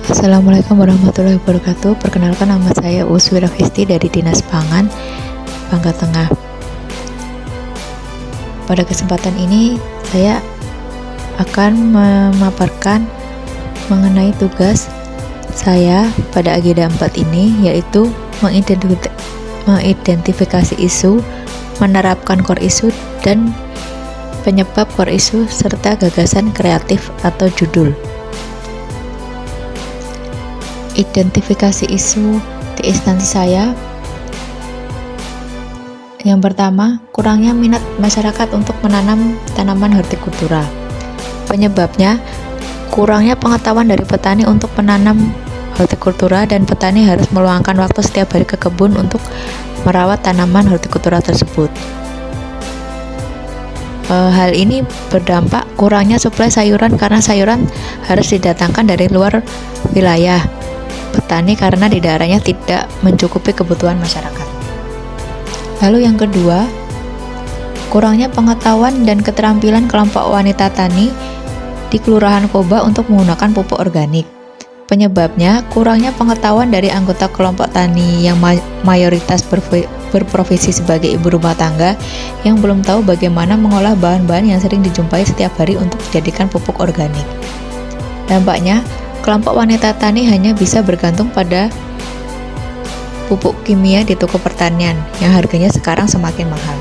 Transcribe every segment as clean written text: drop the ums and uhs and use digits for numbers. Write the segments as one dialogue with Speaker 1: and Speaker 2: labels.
Speaker 1: Assalamualaikum warahmatullahi wabarakatuh. Perkenalkan, nama saya Uswira Fisti dari Dinas Pangan, Bangka Tengah. Pada kesempatan ini saya akan memaparkan mengenai tugas saya pada agenda 4 ini, yaitu mengidentifikasi isu, menerapkan core isu, dan penyebab core isu, serta gagasan kreatif atau judul. Identifikasi isu di instansi saya. Yang pertama, kurangnya minat masyarakat untuk menanam tanaman hortikultura. Penyebabnya, kurangnya pengetahuan dari petani untuk menanam hortikultura, dan petani harus meluangkan waktu setiap hari ke kebun untuk merawat tanaman hortikultura tersebut. Hal ini berdampak kurangnya suplai sayuran karena sayuran harus didatangkan dari luar wilayah petani karena di daerahnya tidak mencukupi kebutuhan masyarakat. Lalu yang kedua, kurangnya pengetahuan dan keterampilan kelompok wanita tani di Kelurahan Koba untuk menggunakan pupuk organik. Penyebabnya, kurangnya pengetahuan dari anggota kelompok tani yang mayoritas berprofesi sebagai ibu rumah tangga yang belum tahu bagaimana mengolah bahan-bahan yang sering dijumpai setiap hari untuk dijadikan pupuk organik. Dampaknya, kelompok wanita tani hanya bisa bergantung pada pupuk kimia di toko pertanian yang harganya sekarang semakin mahal.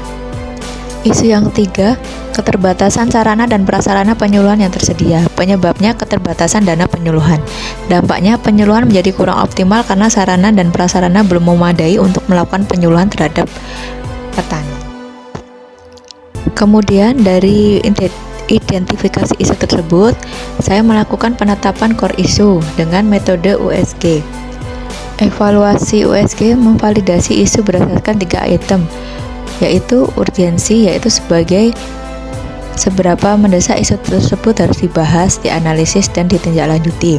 Speaker 1: Isu yang ketiga, keterbatasan sarana dan prasarana penyuluhan yang tersedia. Penyebabnya keterbatasan dana penyuluhan. Dampaknya penyuluhan menjadi kurang optimal karena sarana dan prasarana belum memadai untuk melakukan penyuluhan terhadap petani. Kemudian dari identifikasi isu tersebut, saya melakukan penetapan core isu dengan metode USG. Evaluasi USG memvalidasi isu berdasarkan 3 item, yaitu urgensi, yaitu seberapa mendesak isu tersebut harus dibahas, dianalisis, dan ditindaklanjuti.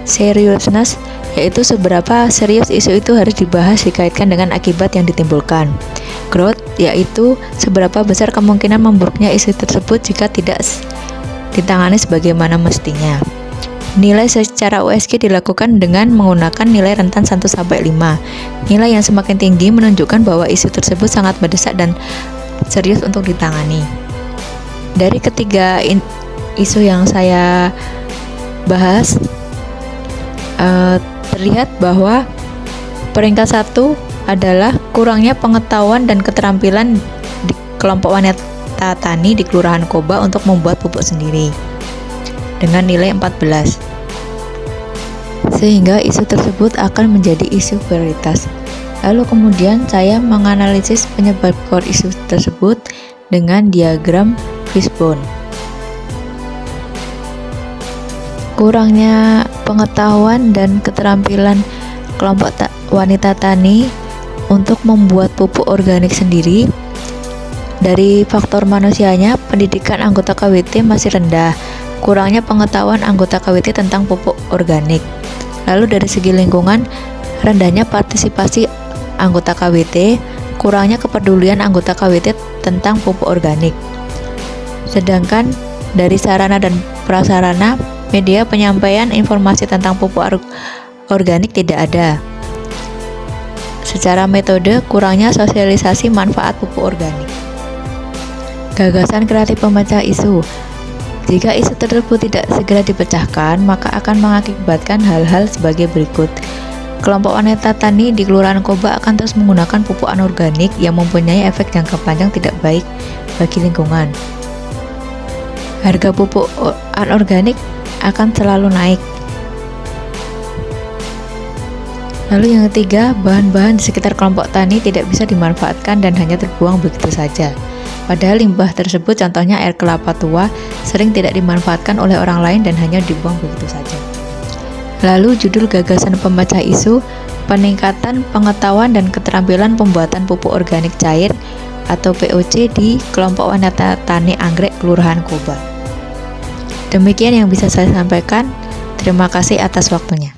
Speaker 1: Seriousness, yaitu seberapa serius isu itu harus dibahas dikaitkan dengan akibat yang ditimbulkan. Growth, yaitu seberapa besar kemungkinan memburuknya isu tersebut jika tidak ditangani sebagaimana mestinya. Nilai secara USG dilakukan dengan menggunakan nilai rentan 1-5. Nilai yang semakin tinggi menunjukkan bahwa isu tersebut sangat mendesak dan serius untuk ditangani. Dari ketiga isu yang saya bahas, terlihat bahwa peringkat 1 adalah kurangnya pengetahuan dan keterampilan di kelompok wanita tani di Kelurahan Koba untuk membuat pupuk sendiri dengan nilai 14, sehingga isu tersebut akan menjadi isu prioritas. Lalu kemudian saya menganalisis penyebab core isu tersebut dengan diagram fishbone. Kurangnya pengetahuan dan keterampilan kelompok wanita tani untuk membuat pupuk organik sendiri. Dari faktor manusianya, pendidikan anggota KWT masih rendah. Kurangnya pengetahuan anggota KWT tentang pupuk organik. Lalu dari segi lingkungan, rendahnya partisipasi anggota KWT, kurangnya kepedulian anggota KWT tentang pupuk organik. Sedangkan dari sarana dan prasarana, media penyampaian informasi tentang pupuk organik tidak ada. Secara metode, kurangnya sosialisasi manfaat pupuk organik. Gagasan kreatif pemecah isu. Jika isu tersebut tidak segera dipecahkan, maka akan mengakibatkan hal-hal sebagai berikut. Kelompok wanita tani di Kelurahan Koba akan terus menggunakan pupuk anorganik yang mempunyai efek jangka panjang tidak baik bagi lingkungan. Harga pupuk anorganik akan selalu naik. Lalu yang ketiga, bahan-bahan di sekitar kelompok tani tidak bisa dimanfaatkan dan hanya terbuang begitu saja. Padahal limbah tersebut, contohnya air kelapa tua, sering tidak dimanfaatkan oleh orang lain dan hanya dibuang begitu saja. Lalu judul gagasan pemecah isu, peningkatan pengetahuan dan keterampilan pembuatan pupuk organik cair atau POC di kelompok wanita tani anggrek Kelurahan Koba. Demikian yang bisa saya sampaikan. Terima kasih atas waktunya.